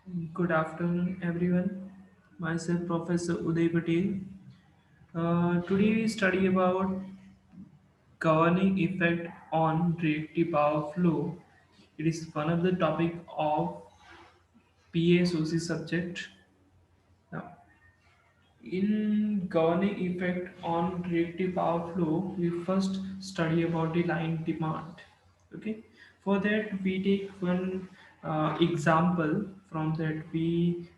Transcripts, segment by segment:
Good afternoon, everyone. Myself, Professor Uday Patel. Today we study about governing effect on reactive power flow. It is one of the topic of PASOC subject. Now, in governing effect on reactive power flow, we first study about the line demand. Okay. For that, we take one example. From that, we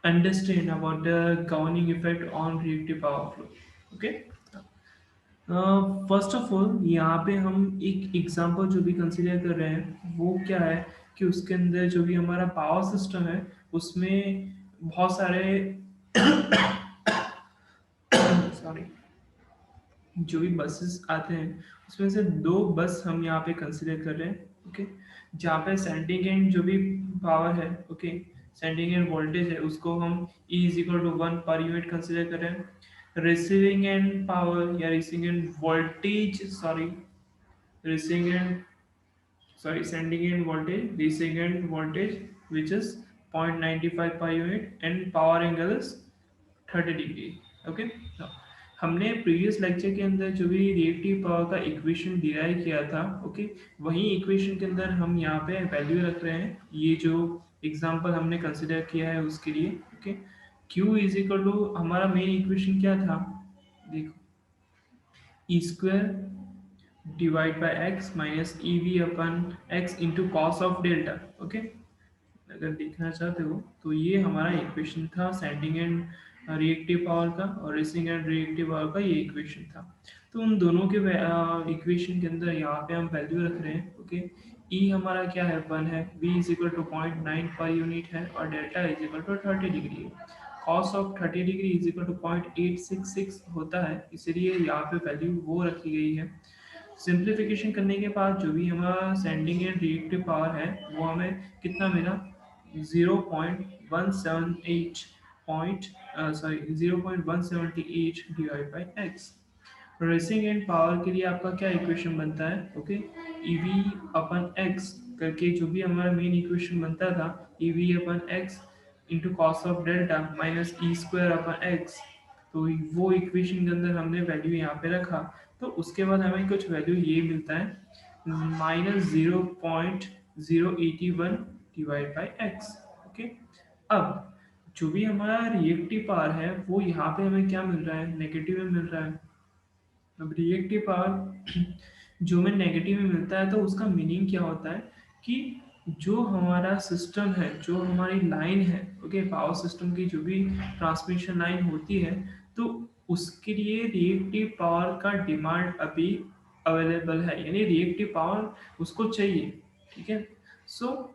understand about the governing effect on reactive power flow. Okay, first of all यहाँ पे हम एक example जो भी consider कर रहे हैं वो क्या है कि उसके अंदर जो भी हमारा पावर सिस्टम है उसमें बहुत सारे सॉरी जो भी बसेस आते हैं उसमें से दो बस हम यहाँ पे कंसिडर कर रहे हैं। ओके, जहाँ पे सेंडिंग एंड जो भी पावर है, ओके, सेंडिंग एंड वोल्टेज है उसको हम E is equal to 1 per unit consider कर रहे हैं। रिसीविंग एंड पावर या receiving end voltage, sorry, receiving end sending in voltage, receiving end voltage which is 0.95 per unit and power angle is 30 degree. Okay, हमने previous lecture के अंदर जो भी reactive power का इक्वेशन डिराइव किया था, okay, वही इक्वेशन के अंदर हम यहाँ पे वैल्यू रख रहे हैं। ये जो एग्जांपल हमने कंसिडर किया है उसके लिए, okay, Q is equal to हमारा मेन इक्वेशन क्या था, देखो, E square divide by x minus E V upon x into cos of delta. Okay, अगर देखना चाहते हो तो ये हमारा इक्वेशन था सेंडिंग एंड रिएक्टिव पावर का, और रेसिंग एंड रिएक्टिव पावर का ये इक्वेशन था। तो उन दोनों के इक्वेशन के अंदर यहाँ पे हम वैल्यू रख रहे हैं। ओके, ई हमारा क्या है, 1 है, वी इज इक्वल टू 0.9 पर यूनिट है, और delta is equal to 30 degree है। Cos of 30 degree is equal to 0.866 होता है, इसलिए यहाँ पे वैल्यू वो रखी गई है। सिंप्लीफिकेशन करने के बाद जो भी हमारा सेंडिंग एंड रिएक्टिव पावर है वो हमें कितना मिला, 0.178 point, sorry 0.178 divide by x. Racing and power के लिए आपका क्या इक्वेशन बनता है, ओके, ई वी अपन एक्स करके जो भी हमारा मेन इक्वेशन बनता था, ई V upon x into cos of delta minus E square upon x. तो वो इक्वेशन के अंदर हमने वैल्यू यहाँ पे रखा, तो उसके बाद हमें कुछ वैल्यू ये मिलता है, -0.081 डिवाइड बाई एक्स। ओके, अब जो भी हमारा रिएक्टिव पावर है वो यहाँ पे हमें क्या मिल रहा है, नेगेटिव में मिल रहा है। अब रिएक्टिव पावर जो में नेगेटिव में मिलता है तो उसका मीनिंग क्या होता है कि जो हमारा सिस्टम है, जो हमारी लाइन है, ओके, पावर सिस्टम की जो भी ट्रांसमिशन लाइन होती है, तो उसके लिए रिएक्टिव पावर का डिमांड अभी अवेलेबल है, यानी रिएक्टिव पावर उसको चाहिए। ठीक है, सो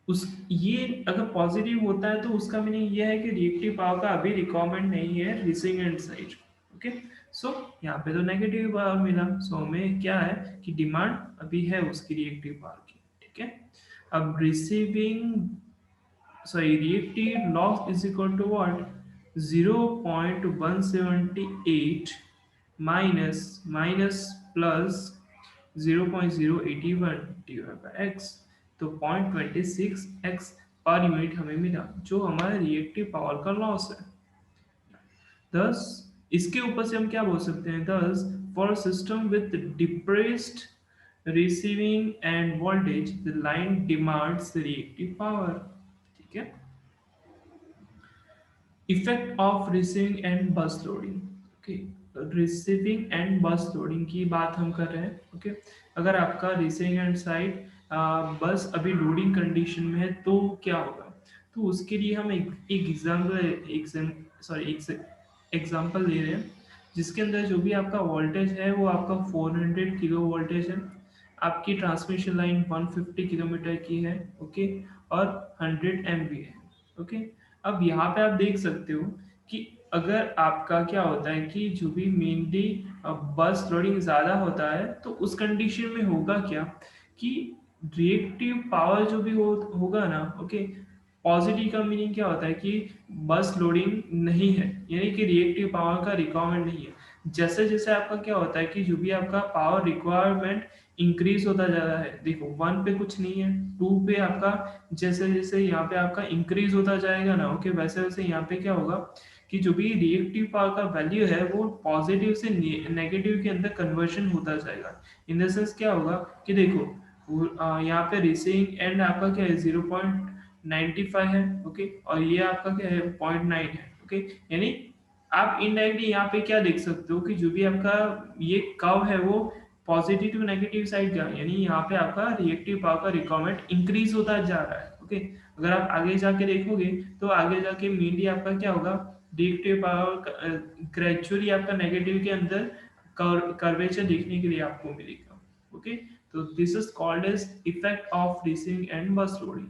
उस ये अगर पॉजिटिव होता है तो उसका मीनिंग ये है कि रिएक्टिव पावर का अभी रिक्वायरमेंट नहीं है रिसीविंग एंड साइड। ओके, सो यहाँ पे तो नेगेटिव पावर मिला, सो हमें क्या है कि डिमांड अभी है उसकी रिएक्टिव पावर की। ठीक है, अब receiving, sorry, reactive loss is equal to what, 0.178 minus minus plus 0.081 divide by x. तो 0.26 एक्स पर यूनिट हमें मिला जो हमारा रिएक्टिव पावर का लॉस है। दस, इसके ऊपर से हम क्या बोल सकते हैं, दस for system with depressed receiving end voltage the line demands reactive power. ठीक है, effect of receiving end bus loading. Okay, receiving end bus loading की बात हम कर रहे हैं। ओके, अगर आपका रिसीविंग एंड साइड बस अभी लोडिंग कंडीशन में है तो क्या होगा, तो उसके लिए हम एक एग्जांपल ले रहे हैं जिसके अंदर जो भी आपका वोल्टेज है वो आपका 400 किलो वोल्टेज है, आपकी ट्रांसमिशन लाइन 150 किलोमीटर की है, ओके, और 100 एमवी है। ओके, अब यहाँ पे आप देख सकते हो कि अगर आपका क्या होता है कि जो भी मेनली बस लोडिंग ज़्यादा होता है तो उस कंडीशन में होगा क्या कि रिएक्टिव पावर जो भी होगा ना, ओके, पॉजिटिव का मीनिंग क्या होता है कि बस लोडिंग नहीं है, यानी कि रिएक्टिव पावर का रिक्वायरमेंट नहीं है। जैसे जैसे आपका क्या होता है कि जो भी आपका पावर रिक्वायरमेंट इंक्रीज होता जा रहा है, देखो वन पे कुछ नहीं है, टू पे आपका जैसे जैसे यहाँ पे आपका इंक्रीज होता जाएगा ना, ओके, वैसे वैसे यहाँ पे क्या होगा कि जो भी रिएक्टिव पावर का वैल्यू है वो पॉजिटिव से नेगेटिव के अंदर कन्वर्शन होता जाएगा। इन द सेंस क्या होगा कि देखो यहाँ पे रिसीविंग एंड आपका क्या है 0.95 है, ओके, और ये आपका क्या है 0.9 है, ओके। यानी आप इनडायरेक्टली यहाँ पे क्या देख सकते हो कि जो भी आपका ये कर्व है वो पॉजिटिव टू नेगेटिव साइड का, यानी यहाँ पे आपका रिएक्टिव पावर का रिक्वायरमेंट इंक्रीज होता जा रहा है, ओके। अगर आप आगे जाके देखोगे तो आगे जाके मेनली आपका क्या होगा, रिएक्टिव पावर ग्रेजुअली आपका नेगेटिव के अंदर कर्वेचर देखने के लिए आपको मिलेगा, ओके। तो this is called as effect of receiving end bus loading.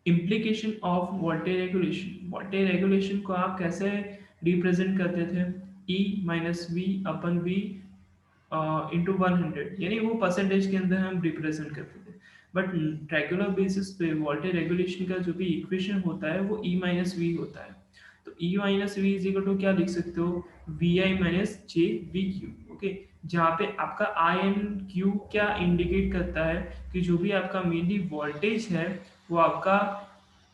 Implication of voltage regulation, voltage regulation को आप कैसे रिप्रेजेंट करते थे, E minus V upon V into 100, यानी वो परसेंटेज के अंदर हम रिप्रेजेंट करते थे। बट रेगुलर बेसिस पे वोल्टेज रेगुलेशन का जो भी इक्वेशन होता है वो ई माइनस वी होता है। तो E minus V is equal to क्या लिख सकते हो, V I minus J V Q, okay. जहाँ पे आपका आई एन क्यू क्या इंडिकेट करता है कि जो भी आपका मेनली वोल्टेज है वो आपका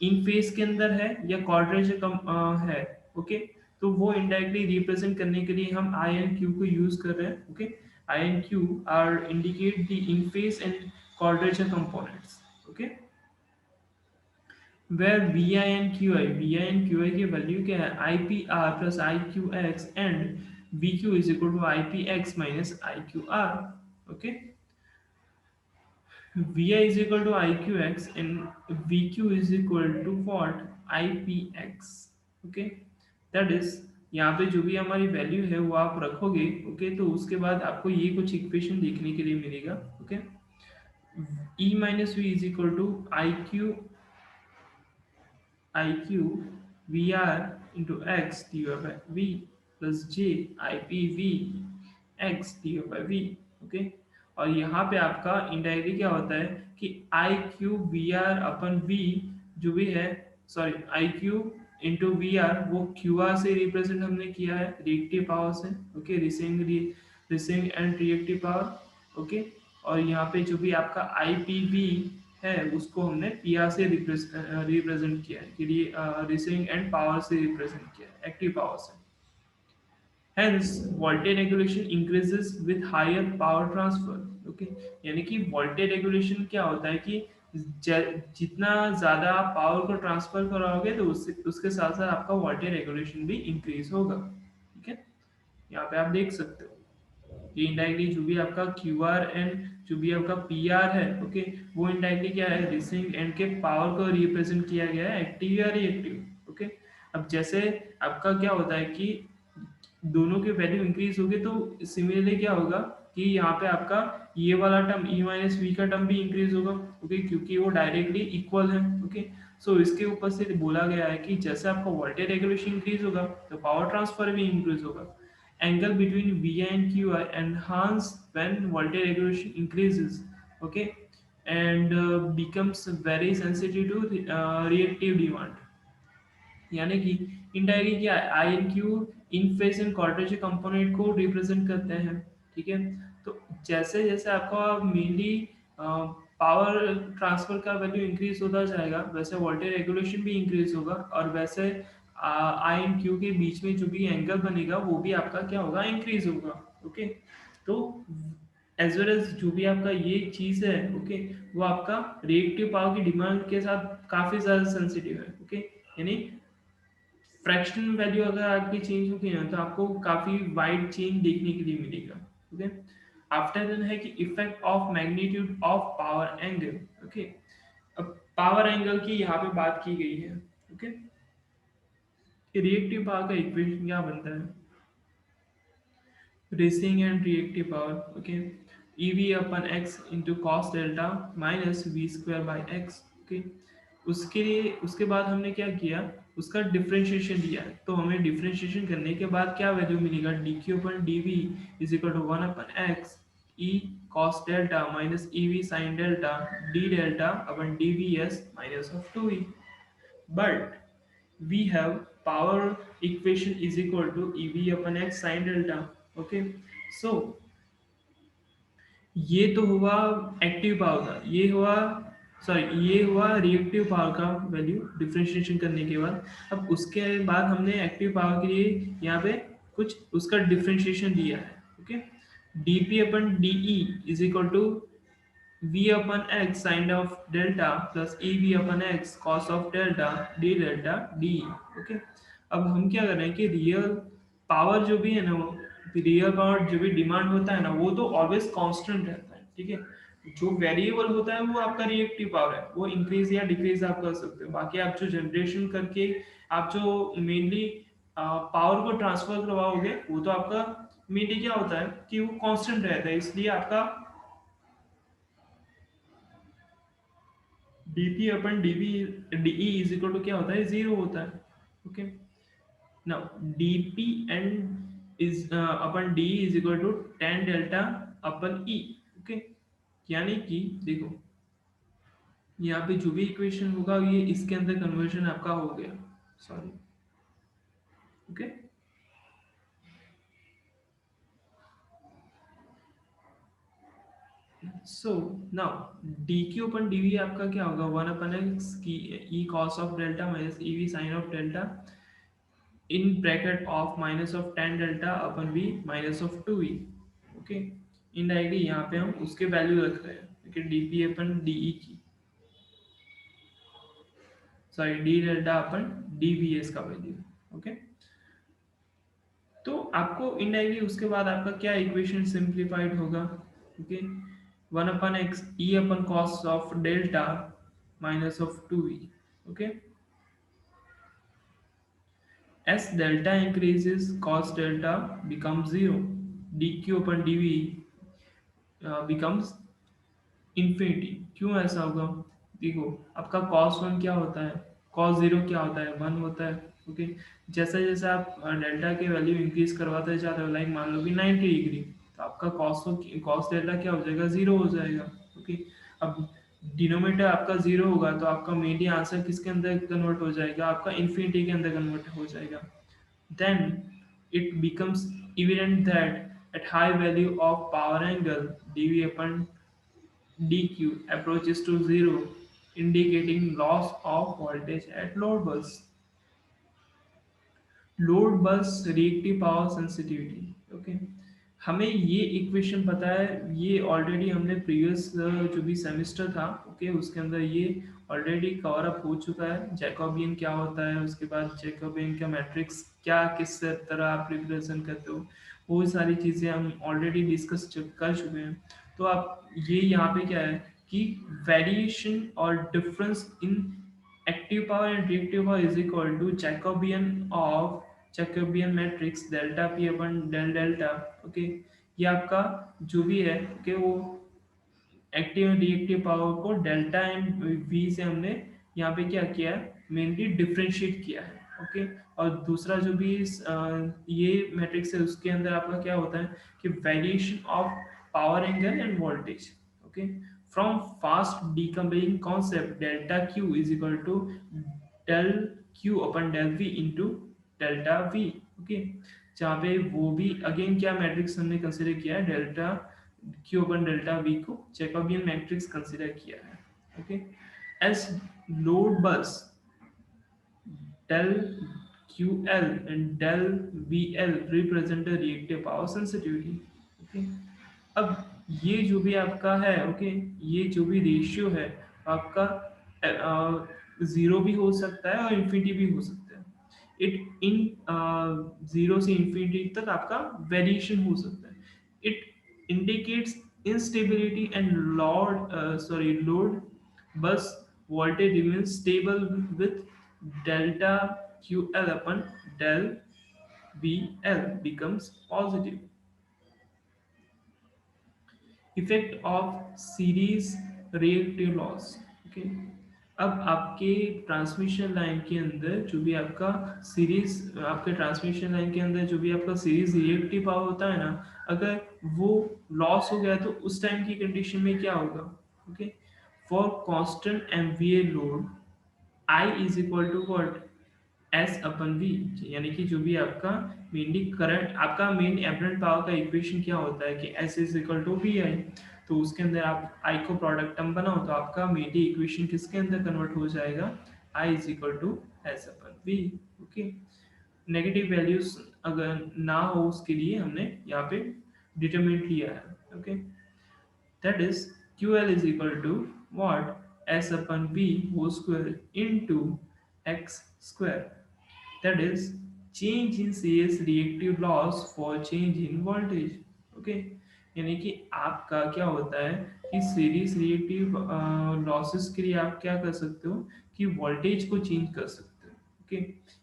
इन फेस के अंदर है या क्वाड्रेचर कम है, ओके। तो वो इनडायरेक्टली रिप्रेजेंट करने के लिए हम आई एन क्यू को यूज कर रहे हैं, okay. I N Q R indicate the in phase and quadrature components, okay. where vi and qi की वैल्यू क्या है, ipr plus iqx and vq is equal to ipx minus iqr, okay। vi is equal to iqx and vq is equal to what, ipx, okay। that is यहाँ पे जो भी हमारी value है वो आप रखोगे, ओके, तो उसके बाद आपको ये कुछ इक्वेशन देखने के लिए मिलेगा, okay. e minus v is equal to iq vr into x divided by v plus j ipv x divided by v, okay. और यहाँ पे आपका इंडायरेक्टली क्या होता है कि I Q V R upon V जो भी है, sorry I Q into V R वो क्यू आर से रिप्रेजेंट हमने किया है रिएक्टिव पावर से, okay, receiving and reactive power, okay. और यहाँ पे जो भी आपका आई पी वी है उसको हमने पी आर से रिप्रेजेंट किया है कि रिसीविंग एंड पावर से रिप्रेजेंट किया है एक्टिव पावर से। Hence, voltage regulation increases with higher power transfer. Okay, यानी कि voltage regulation क्या होता है कि जितना ज़्यादा आप पावर को ट्रांसफर कराओगे तो उससे उसके साथ साथ आपका वोल्टेज रेगुलेशन भी इंक्रीज होगा, ठीक है। यहाँ पे आप देख सकते हो ये इनडायरेक्टली जो भी आपका क्यू आर एंड जो भी आपका पी आर है, ओके, वो इनडायरेक्टली क्या है रिसीविंग एंड के पावर को रिप्रेजेंट किया गया है एक्टिव या रिएक्टिव, ओके। अब जैसे आपका क्या होता है कि दोनों के वैल्यू इंक्रीज होगी तो सिमिलरली क्या होगा कि यहाँ पे आपका ये वाला टर्म ई माइनस वी का टर्म भी इंक्रीज होगा, ओके, क्योंकि वो डायरेक्टली इक्वल है, ओके। सो इसके ऊपर से बोला गया है कि जैसे आपका वोल्टेज रेगुलेशन इंक्रीज होगा तो पावर ट्रांसफर भी इंक्रीज होगा। Angle between V and Q I enhance when voltage regulation increases, okay, and becomes very sensitive to reactive demand, यानी कि इनडायरेक्टली क्या I N Q in phase and quadrature component को represent करते हैं, ठीक है। तो जैसे जैसे आपका मेनली पावर ट्रांसफर का वैल्यू इंक्रीज होता जाएगा वैसे वोल्टेज रेगुलेशन भी इंक्रीज होगा और वैसे आई एंड क्यू के बीच में जो भी एंगल बनेगा वो भी आपका क्या होगा इंक्रीज होगा, ओके। तो एज वेल एज जो भी आपका ये चीज़ है, ओके, वो आपका रिएक्टिव पावर की डिमांड के साथ काफ़ी ज़्यादा सेंसिटिव है, ओके। यानी फ्रैक्शनल वैल्यू अगर आपकी चेंज होगी ना तो आपको काफी वाइड चेंज देखने के लिए मिलेगा, ओके। आफ्टर देन है कि effect of magnitude of power angle, okay. अब पावर एंगल की यहाँ पे बात की गई है, ओके। रिएक्टिव पावर का इक्वेशन क्या बनता है, receiving and reactive power, okay, EV upon x into cos delta minus V square by x, okay. उसके लिए उसके बाद हमने क्या किया, उसका डिफरेंशिएशन दिया, तो हमें डिफरेंशिएशन करने के बाद क्या वैल्यू मिलेगा, D Q upon D we is equal to one upon x E cos delta minus E V sine delta D delta upon D V S minus of two E. But we have power equation is equal to ev upon x sin delta. Okay, so ये तो हुआ active power का, ये हुआ, sorry, ये हुआ reactive power का value differentiation करने के बाद। अब उसके बाद हमने एक्टिव पावर के लिए यहाँ पे कुछ उसका डिफरेंशिएशन दिया है। Okay, D P upon D E is equal to v upon x sin of delta plus e v upon x cos of delta d delta d। Okay, अब हम क्या कर रहे हैं कि रियल पावर जो भी है ना, वो रियल पावर जो भी डिमांड होता है ना, वो तो ऑलवेज कांस्टेंट रहता है। ठीक है, जो वेरिएबल होता है वो आपका रिएक्टिव पावर है, वो इंक्रीज या डिक्रीज आप कर सकते हो। बाकी आप जो जनरेशन करके आप जो मेनली पावर को ट्रांसफर करवाओगे, वो तो आपका मेनली क्या होता है कि वो कांस्टेंट रहता है, इसलिए आपका dp upon dv de is equal to क्या होता है, जीरो होता है। Okay, now dp and is upon de is equal to tan delta upon e। Okay, यानी कि देखो यहाँ पे जो भी इक्वेशन होगा ये इसके अंदर कन्वर्जन आपका हो गया, sorry. Okay, so now dq अपन dv आपका क्या होगा, वन अपन एक्स की e cos of delta minus e v sin of delta in bracket of minus of tan delta upon v minus of 2v। Okay, indirectly यहाँ पे हम उसके value रख रहे हैं कि dp अपन de की, सॉरी d डेल्टा अपन dvs का वैल्यू। ओके, तो आपको इनडायरेक्टली उसके बाद आपका क्या इक्वेशन सिंप्लीफाइड होगा। Okay, one upon x e upon cos of delta minus of 2v। Okay, as delta increases cos delta becomes 0, dq upon dv becomes infinity. क्यों ऐसा होगा, देखो आपका cos वन क्या होता है, cos जीरो क्या होता है, वन होता है। ओके, जैसा जैसा आप डेल्टा के वैल्यू इंक्रीज करवाते जाते हो, लाइक मान लो कि 90 डिग्री, तो आपका cos डेल्टा क्या हो जाएगा, जीरो हो जाएगा। ओके, अब डिनोमिनेटर आपका जीरो होगा तो आपका मेनली आंसर किसके अंदर कन्वर्ट हो जाएगा, आपका इन्फिनिटी के अंदर कन्वर्ट हो जाएगा। Then it becomes evident that at high value of power angle dv upon dq approaches to zero, indicating loss of voltage at load bus। Load bus reactive power sensitivity. Okay, हमें ये equation पता है, ये already हमने previous जो भी semester था, okay, उसके अंदर ये ऑलरेडी कवर अप हो चुका है। जैकोबियन क्या होता है, उसके बाद जैकोबियन का मैट्रिक्स क्या, किस तरह आप रिप्रेजेंट करते हो, वो सारी चीज़ें हम ऑलरेडी डिस्कस कर चुके हैं। तो आप ये यहाँ पे क्या है कि वेरिएशन और difference in active power and reactive power is equal to Jacobian matrix delta P upon del delta. Okay, ये आपका जो भी है, ओके, वो एक्टिव एंड रिएक्टिव पावर को डेल्टा एंड वी से हमने यहाँ पे क्या किया है, मेनली डिफरेंशिएट किया है। ओके, और दूसरा जो भी ये मैट्रिक्स है उसके अंदर आपका क्या होता है कि variation of power angle and voltage. Okay, from fast decomposing concept delta Q is equal to del Q upon del V into delta V. Okay, जहाँ पे वो भी अगेन क्या मैट्रिक्स हमने कंसिडर किया है, delta Q upon delta V को Jacobian matrix consider किया है। Okay, as load bus del QL and del VL represent the reactive power sensitivity। Okay, अब ये जो भी आपका है, ओके, ये जो भी रेशियो है आपका जीरो भी हो सकता है और इन्फिनिटी भी हो सकता है। इट इन जीरो से इन्फिनिटी तक आपका वेरिएशन हो सकता है। It indicates instability and load bus voltage remains stable with delta QL upon del VL becomes positive। Effect of series reactive loss. Okay, अब आपके ट्रांसमिशन लाइन के अंदर जो भी आपका सीरीज, आपके ट्रांसमिशन लाइन के अंदर जो भी आपका सीरीज रिएक्टिव पावर होता है ना, अगर वो लॉस हो गया तो उस टाइम की कंडीशन में क्या होगा। Okay, for constant MVA load I is equal to what, S upon V, यानी कि जो भी आपका मेनली करंट आपका मेन एपरेंट पावर का इक्वेशन क्या होता है कि S is equal to V I. तो उसके अंदर आप आई को प्रोडक्ट टर्म बनाओ तो आपका मेनली इक्वेशन किसके अंदर कन्वर्ट हो जाएगा, I is equal to S upon V. Okay, negative values अगर ना हो उसके लिए हमने यहाँ पे डिटरमिनेंट लिया है। Okay, that is QL is equal to what, S upon V whole square into X square, that is change in series reactive loss for change in voltage। Okay, यानी कि आपका क्या होता है कि सीरीज रिएक्टिव लॉसेस के लिए आप क्या कर सकते हो कि वोल्टेज को चेंज कर सकते हो। ओके,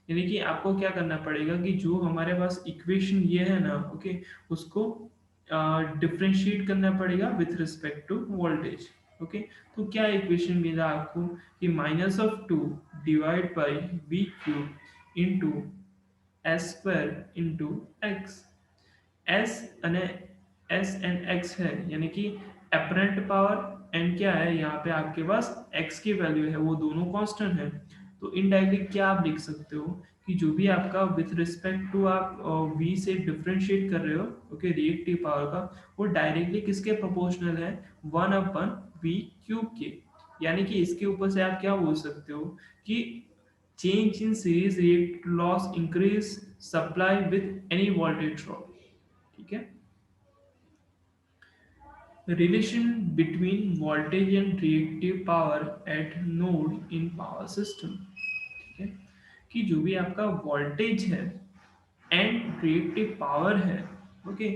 यानी कि आपको क्या करना पड़ेगा कि जो हमारे पास इक्वेशन ये है ना, ओके, उसको डिफ्रेंशिएट करना पड़ेगा with respect to voltage. Okay, तो क्या इक्वेशन मिला आपको कि minus of two divide by V cube into S square into X. S અને एस एंड एक्स है, यानी कि अपरेंट पावर एंड क्या है यहाँ पे आपके पास एक्स की वैल्यू है, वो दोनों कांस्टेंट है। तो इनडायरेक्टली क्या आप लिख सकते हो कि जो भी आपका विथ रिस्पेक्ट टू आप वी से डिफरेंशिएट कर रहे हो, ओके, रिएक्टिव पावर का, वो डायरेक्टली किसके प्रोपोर्शनल है, वन अपन वी क्यूब के। यानी कि इसके ऊपर से आप क्या बोल सकते हो कि change in series react loss increase supply with any voltage drop। ठीक है, relation between voltage and reactive power at node in power system। ठीक है, कि जो भी आपका वोल्टेज है एंड रिएक्टिव पावर है, ओके,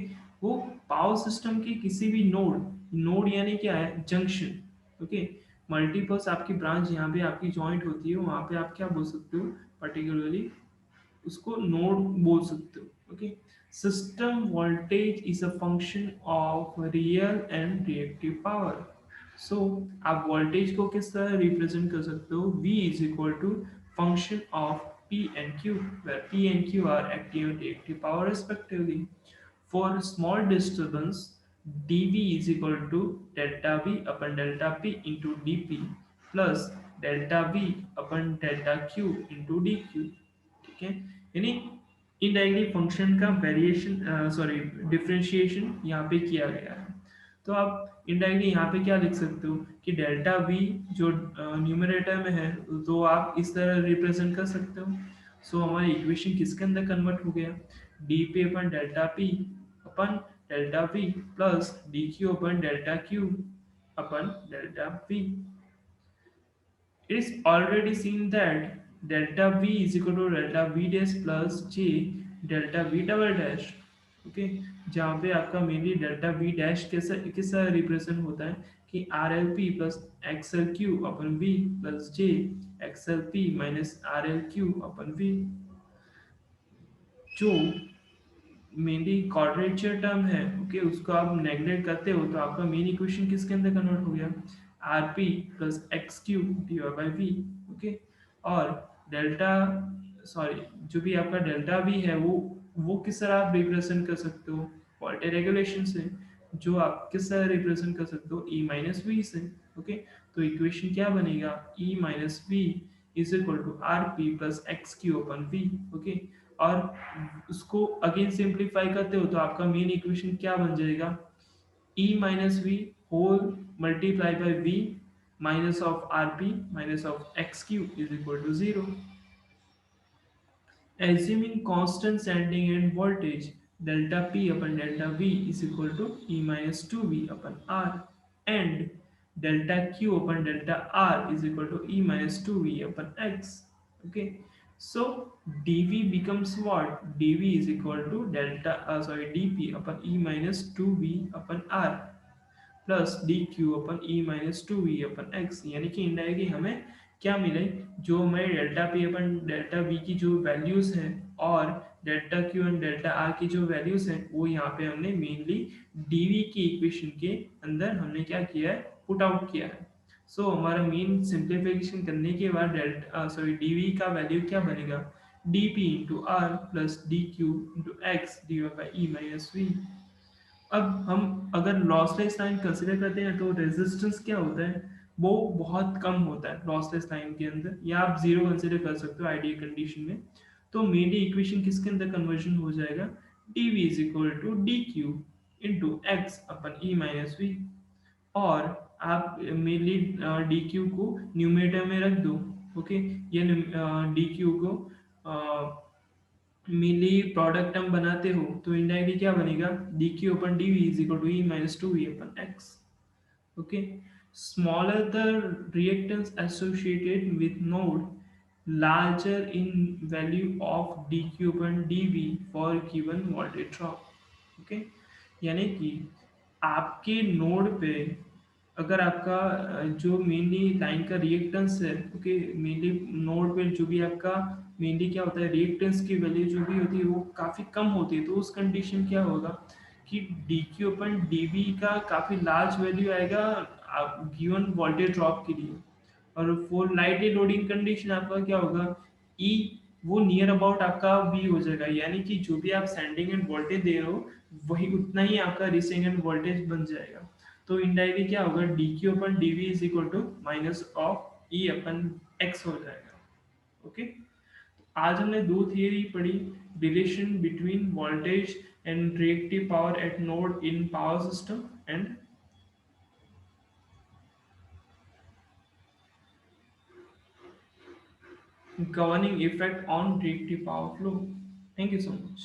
वो पावर सिस्टम के किसी भी नोड, नोड यानी क्या है, जंक्शन। ओके, मल्टीपल्स आपकी ब्रांच यहाँ पे आपकी जॉइंट होती है, वहाँ पे आप क्या बोल सकते हो पर्टिकुलरली, उसको नोड बोल सकते हो। Okay, system voltage is a function of real and reactive power. So आप वोल्टेज को किस तरह रिप्रेजेंट कर सकते हो, V is equal to function of P and Q, where P and Q are active and reactive power respectively। For small disturbance, dV is equal to delta V upon delta P into dP plus delta V upon delta Q into dQ। ठीक है, यानी indirectly function का variation sorry differentiation यहाँ पे किया गया है। तो आप इनडायरेक्टली यहाँ पे क्या लिख सकते हो कि डेल्टा वी जो न्यूमरेटर में है, तो आप इस तरह रिप्रेजेंट कर सकते हो। सो हमारी इक्वेशन किसके अंदर कन्वर्ट हो गया, D P upon delta P upon delta we plus D Q upon delta Q upon delta we. It is already seen that delta V is equal to delta V dash plus J delta V double dash। Okay, जहाँ पे आपका mainly delta we dash कैसा किसका represent होता है कि R L P plus X L Q upon V plus J X L P minus R L Q upon V. जो mainly quadrature term है, ओके, उसको आप नेग्लेक्ट करते हो तो आपका मेन इक्वेशन किसके अंदर कन्वर्ट हो गया, R P plus X Q divide by V. Okay, और डेल्टा सॉरी जो भी आपका डेल्टा वी है वो किस तरह आप रिप्रेजेंट कर सकते हो, वोल्टेज रेगुलेशन से, जो आप किस तरह रिप्रेजेंट कर सकते हो, ई माइनस वी से। ओके, तो इक्वेशन क्या बनेगा, E minus V is equal to R P plus X Q upon V. Okay, और उसको अगेन सिंप्लीफाई करते हो तो आपका मेन इक्वेशन क्या बन जाएगा, e minus V whole multiply by v minus of R P minus of X Q is equal to zero. Assuming constant sending end voltage, delta P upon delta V is equal to E minus 2V upon R, and delta Q upon delta R is equal to E minus 2V upon X. Okay, so dV becomes what? dV is equal to dP upon E minus 2V upon R plus D Q upon E minus two we upon X. यानी कि indirectly हमें क्या मिले, जो हमारे delta P upon delta V की जो values हैं और delta Q and delta R की जो वैल्यूज हैं, वो यहाँ पे हमने मेनली डीवी की इक्वेशन के अंदर हमने क्या किया है, पुट आउट किया है। सो हमारा मेन सिंप्लीफिकेशन करने के बाद डेल्टा सॉरी डीवी का वैल्यू क्या बनेगा, d p into r plus D q into x d y by e minus v. अब हम अगर लॉसलेस लाइन कंसिडर करते हैं तो रेजिस्टेंस क्या होता है, वो बहुत कम होता है लॉसलेस लाइन के अंदर, या आप जीरो कंसिडर कर सकते हो आइडियल कंडीशन में। तो मेरी इक्वेशन किसके अंदर कन्वर्जन हो जाएगा, d we is equal to d q into x upon E minus v. और आप मेनली डी क्यू को न्यूमेटर में रख दो। ओके, ये डी क्यू को मेनली प्रोडक्ट टर्म बनाते हो तो इनडायरेक्टली क्या बनेगा, d Q upon D we is equal to e minus two we upon x. Okay, smaller the reactance associated with node, larger in value of dq upon dv for given voltage drop. Okay, यानी कि आपके node पे अगर आपका जो mainly line का reactance है, okay, mainly node पे जो भी आपका मेनली क्या होता है, रिएक्टेंस की वैल्यू जो भी होती है वो काफ़ी कम होती है, तो उस कंडीशन क्या होगा कि D Q upon D B का काफ़ी लार्ज वैल्यू आएगा गिवन वोल्टेज ड्रॉप के लिए। और फॉर लाइटली लोडिंग कंडीशन आपका क्या होगा, ई वो नियर अबाउट आपका वी हो जाएगा, यानी कि जो भी आप सेंडिंग एंड वोल्टेज दे रहे हो वही उतना ही आपका रिसीविंग एंड वोल्टेज बन जाएगा। तो इनडायरेक्टली क्या होगा, d Q upon D we is equal to minus of e upon x हो जाएगा। ओके, आज हमने दो थियरी पढ़ी, relation between voltage and reactive power at node in power system and governing effect on reactive power flow. Thank you so much.